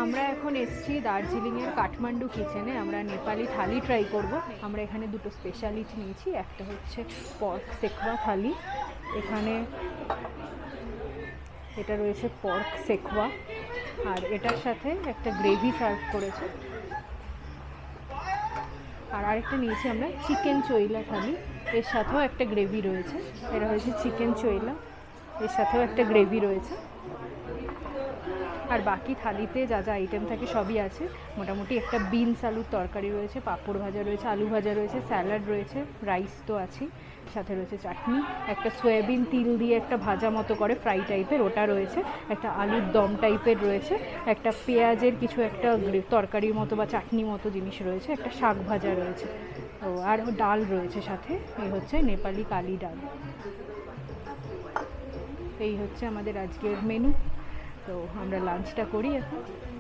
আমরা এখন এসেছি দার্জিলিংয়ের কাঠমান্ডু কিচেনে। আমরা নেপালি থালি ট্রাই করব। আমরা এখানে দুটো স্পেশালিটি নিয়েছি, একটা হচ্ছে পর্ক সেকওয়া থালি, এখানে এটা রয়েছে পর্ক সেকওয়া, আর এটার সাথে একটা গ্রেভি সার্ভ করেছে। আর আরেকটা নিয়েছি আমরা চিকেন চইলা থালি, এর সাথেও একটা গ্রেভি রয়েছে। এটা হয়েছে চিকেন চইলা, এর সাথেও একটা গ্রেভি রয়েছে। আর বাকি থালিতে যা যা আইটেম থাকে সবই আছে। মোটামুটি একটা বিনস আলুর তরকারি রয়েছে, পাঁপড় ভাজা রয়েছে, আলু ভাজা রয়েছে, স্যালাড রয়েছে, রাইস তো আছেই, সাথে রয়েছে চাটনি, একটা সয়াবিন তিল দিয়ে একটা ভাজা মতো করে ফ্রাই টাইপের ওটা রয়েছে, একটা আলুর দম টাইপের রয়েছে, একটা পেঁয়াজের কিছু একটা তরকারির মতো বা চাটনি মতো জিনিস রয়েছে, একটা শাক ভাজা রয়েছে, ও আর ডাল রয়েছে সাথে। এই হচ্ছে নেপালি কালি ডাল। এই হচ্ছে আমাদের আজকের মেনু। তো আমরা লাঞ্চটা করি এখন।